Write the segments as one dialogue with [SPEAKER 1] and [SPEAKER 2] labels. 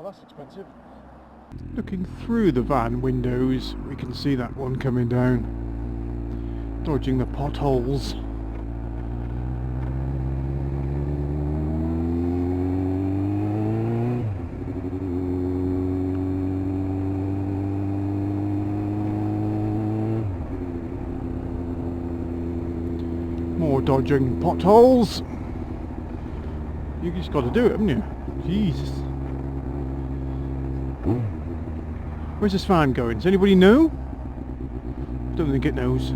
[SPEAKER 1] that's expensive.
[SPEAKER 2] Looking through the van windows, we can see that one coming down, dodging the potholes. More dodging potholes. You just got to do it, haven't you? Jesus. Where's this van going? Does anybody know? Don't think it knows.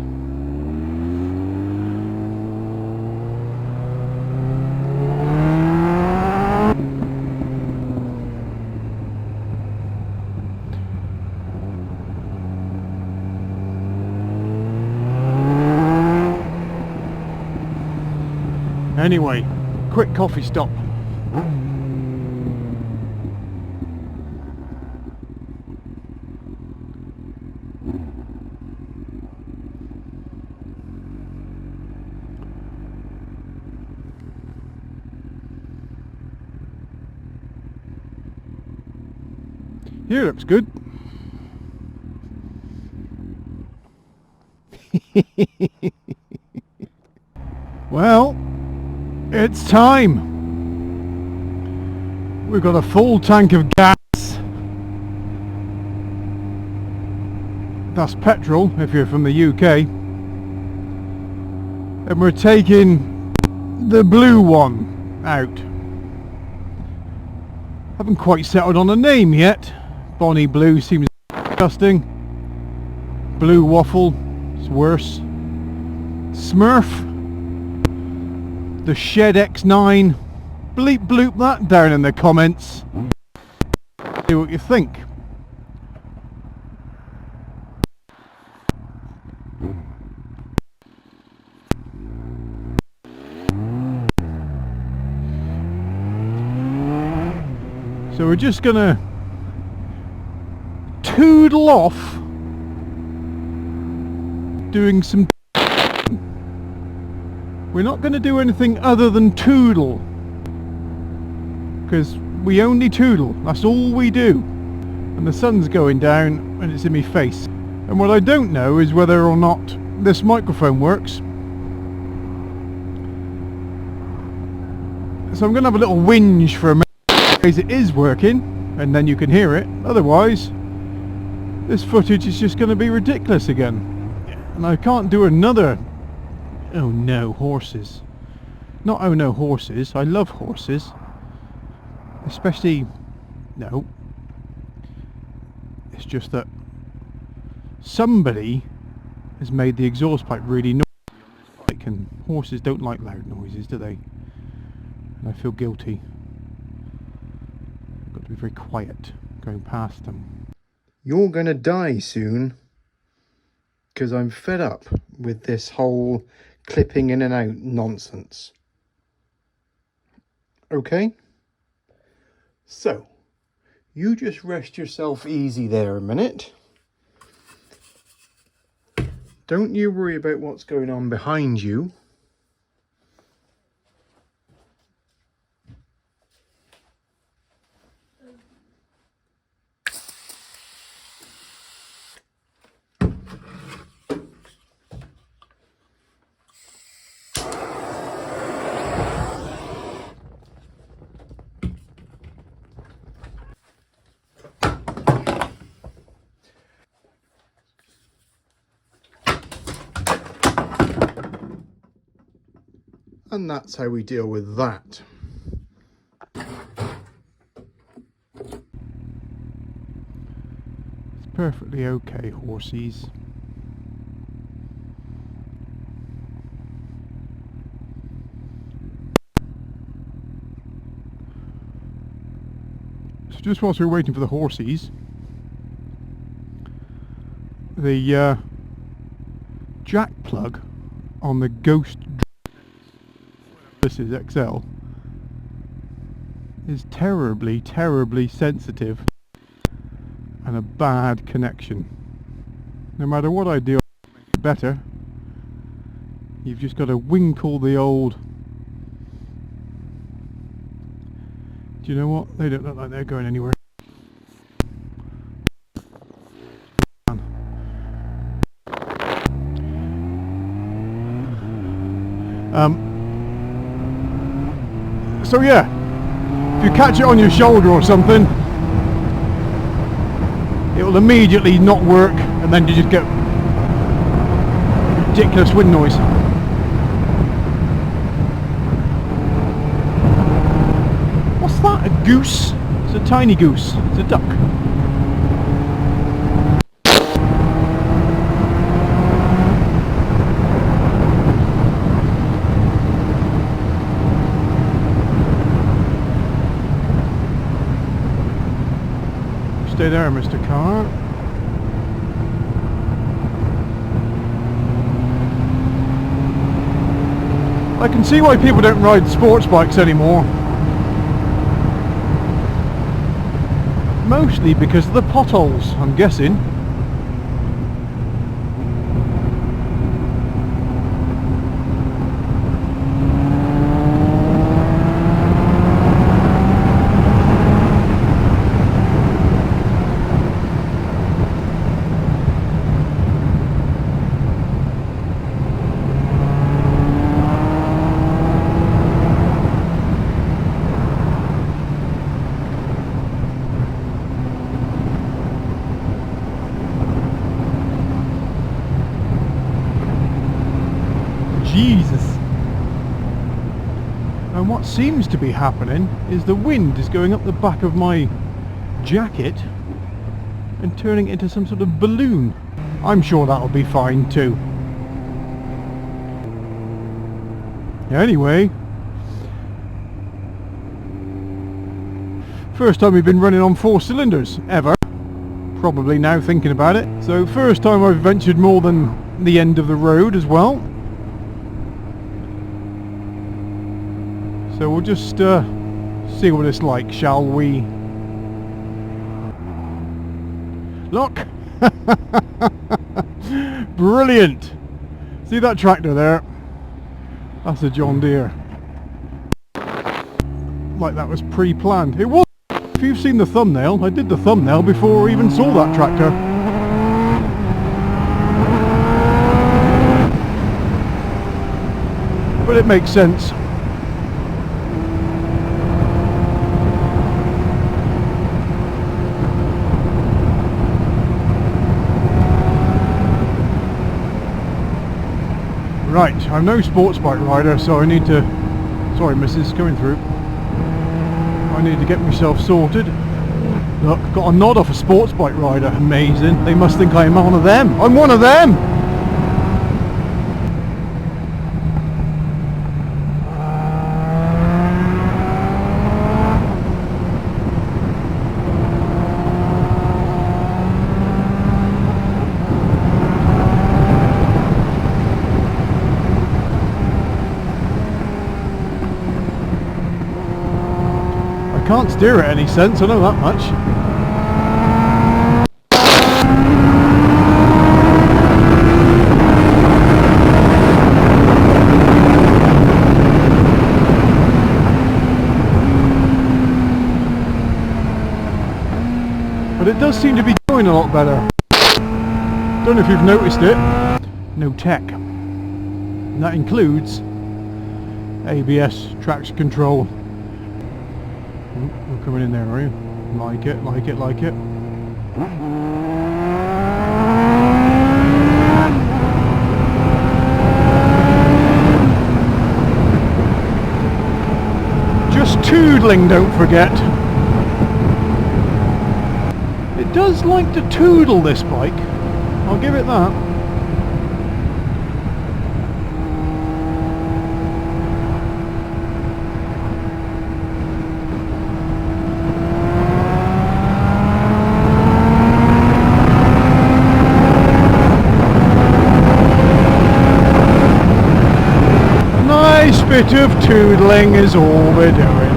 [SPEAKER 2] Anyway, quick coffee stop. Here looks good. Well, it's time. We've got a full tank of gas. That's petrol if you're from the UK. And we're taking the blue one out. Haven't quite settled on a name yet. Bonnie Blue seems disgusting. Blue Waffle is worse. Smurf. The Shed X9. Bleep bloop that down in the comments. See what you think. So we're just gonna tootle off doing some. We're not going to do anything other than tootle, because we only tootle, that's all we do. And the sun's going down and it's in my face. And what I don't know is whether or not this microphone works. So I'm going to have a little whinge for a minute in case it is working, and then you can hear it. Otherwise, this footage is just going to be ridiculous again. And I can't do another... Oh no, horses. Not oh no, horses. I love horses. Especially... No. It's just that somebody has made the exhaust pipe really noisy. And horses don't like loud noises, do they? And I feel guilty. I've got to be very quiet going past them. You're gonna die soon, because I'm fed up with this whole clipping in and out nonsense. Okay? So, you just rest yourself easy there a minute. Don't you worry about what's going on behind you. And that's how we deal with that. It's perfectly okay, horsies. So just whilst we're waiting for the horsies, the jack plug on the Ghost This is XL is terribly sensitive and a bad connection. No matter what I do, better. You've just got to winkle the old... Do you know what? They don't look like they're going anywhere. So yeah, if you catch it on your shoulder or something, it will immediately not work, and then you just get ridiculous wind noise. What's that? A goose? It's a tiny goose. It's a duck. Stay there, Mr. Car. I can see why people don't ride sports bikes anymore. Mostly because of the potholes, I'm guessing. Jesus. And what seems to be happening is the wind is going up the back of my jacket and turning it into some sort of balloon. I'm sure that'll be fine too. Anyway, first time we've been running on 4 cylinders ever. Probably now thinking about it. So first time I've ventured more than the end of the road as well. So we'll just see what it's like, shall we? Look! Brilliant! See that tractor there? That's a John Deere. Like that was pre-planned. It was! If you've seen the thumbnail, I did the thumbnail before I even saw that tractor. But it makes sense. Right, I'm no sports bike rider, so I need to... Sorry, missus, coming through. I need to get myself sorted. Look, got a nod off a sports bike rider. Amazing. They must think I'm one of them. I'm one of them! I can't steer it any sense, I know that much. But it does seem to be going a lot better. Don't know if you've noticed it. No tech. And that includes ABS, traction control. You're coming in there, are you? Like it, like it, like it. Just toodling, don't forget. It does like to toodle, this bike. I'll give it that. Bit of toodling is all we're doing.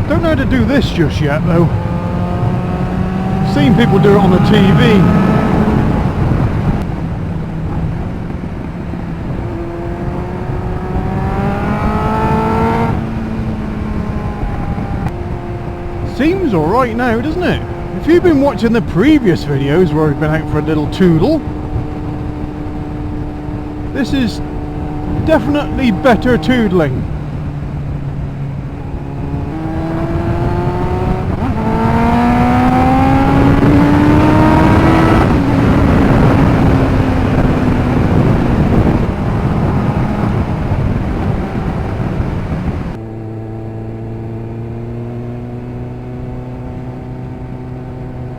[SPEAKER 2] Don't know how to do this just yet though. I've seen people do it on the TV. Seems alright now, doesn't it? If you've been watching the previous videos where I've been out for a little tootle, this is definitely better tootling.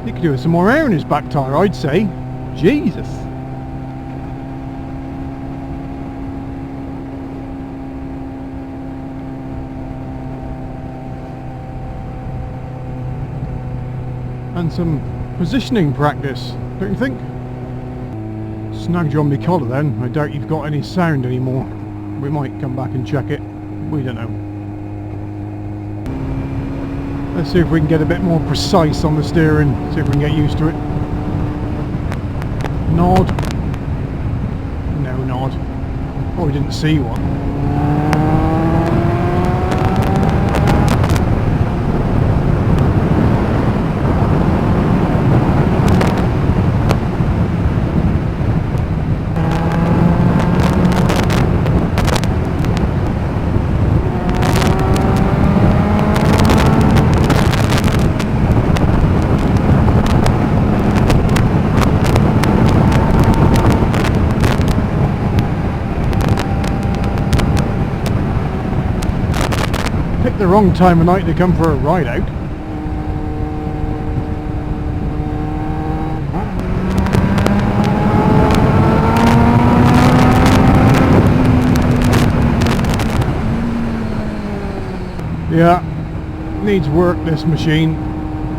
[SPEAKER 2] He could do with some more air in his back tyre, I'd say. Jesus. And some positioning practice, don't you think? Snagged you on my collar then. I doubt you've got any sound anymore. We might come back and check it. We don't know. Let's see if we can get a bit more precise on the steering, see if we can get used to it. Nod. No nod. Oh, we didn't see one. Picked the wrong time of night to come for a ride out. Yeah, needs work, this machine.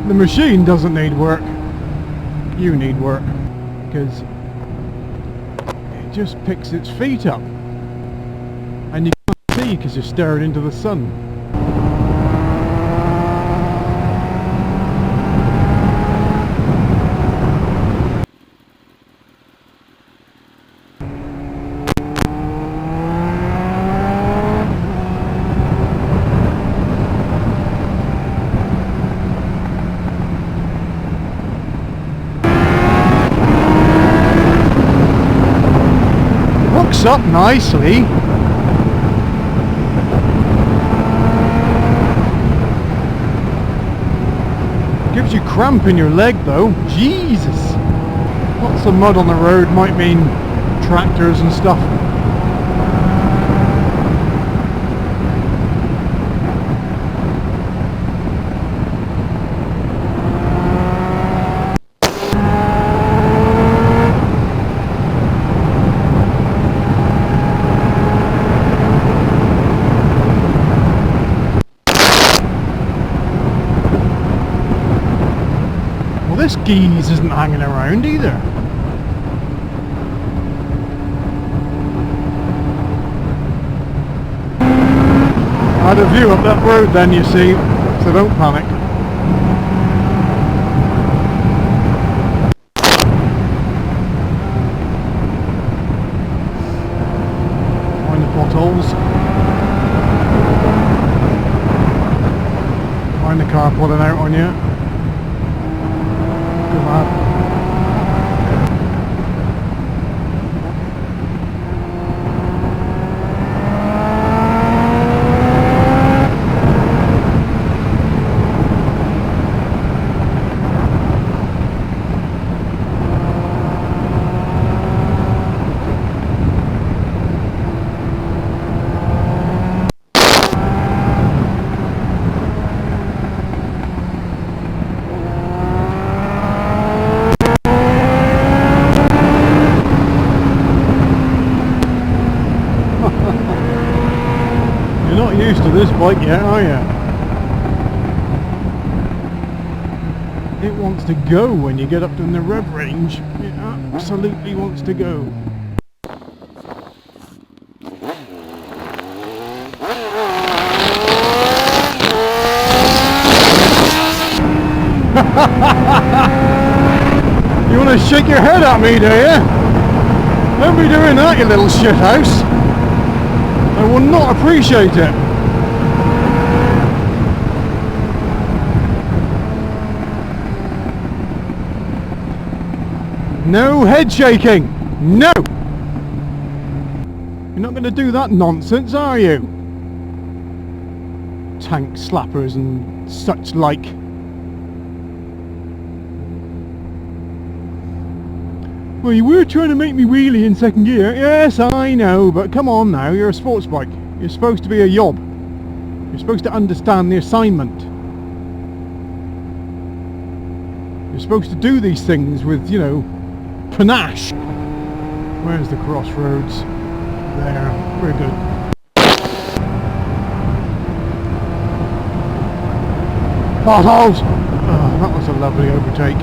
[SPEAKER 2] The machine doesn't need work. You need work. Because it just picks its feet up. And you can't see because you're staring into the sun. Up nicely. Gives you cramp in your leg though. Jesus. Lots of mud on the road might mean tractors and stuff. This geese isn't hanging around either. I had a view up that road then, you see, so don't panic. Find the potholes. Find the car pulling out on you. Come on. You're not used to this bike yet, are you? It wants to go when you get up in the rev range. It absolutely wants to go. You want to shake your head at me, do you? Don't be doing that, you little shithouse. I will not appreciate it. No head shaking. No. You're not going to do that nonsense, are you? Tank slappers and such like. Well, you were trying to make me wheelie in second gear. Yes, I know, but come on now, you're a sports bike. You're supposed to be a yob. You're supposed to understand the assignment. You're supposed to do these things with, you know, panache. Where's the crossroads? There, we're good. Potholes! Oh, that was a lovely overtake.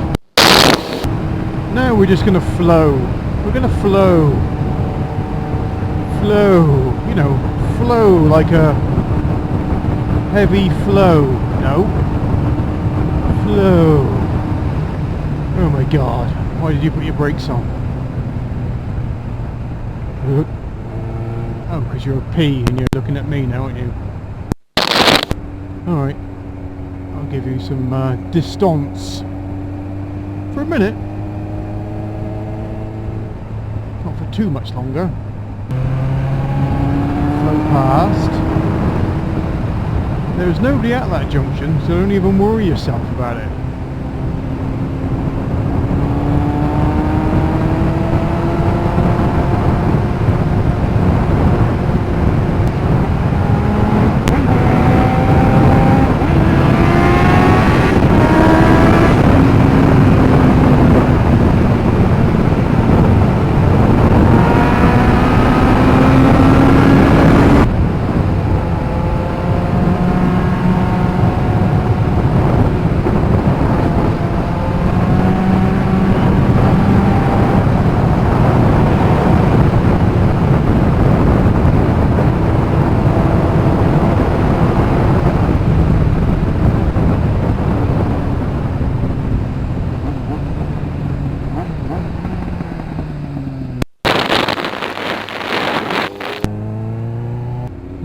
[SPEAKER 2] Now we're just going to flow. We're going to flow. Flow. You know, flow like a heavy flow. No. Flow. Oh my god. Why did you put your brakes on? Oh, because you're a P and you're looking at me now, aren't you? Alright. I'll give you some distance. For a minute. Not for too much longer. Flow past. There's nobody at that junction, so don't even worry yourself about it.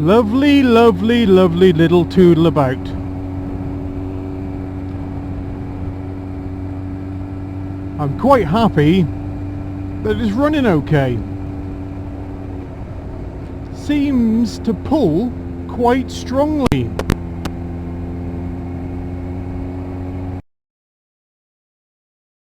[SPEAKER 2] Lovely, lovely, lovely little tootle about. I'm quite happy that it's running okay. Seems to pull quite strongly.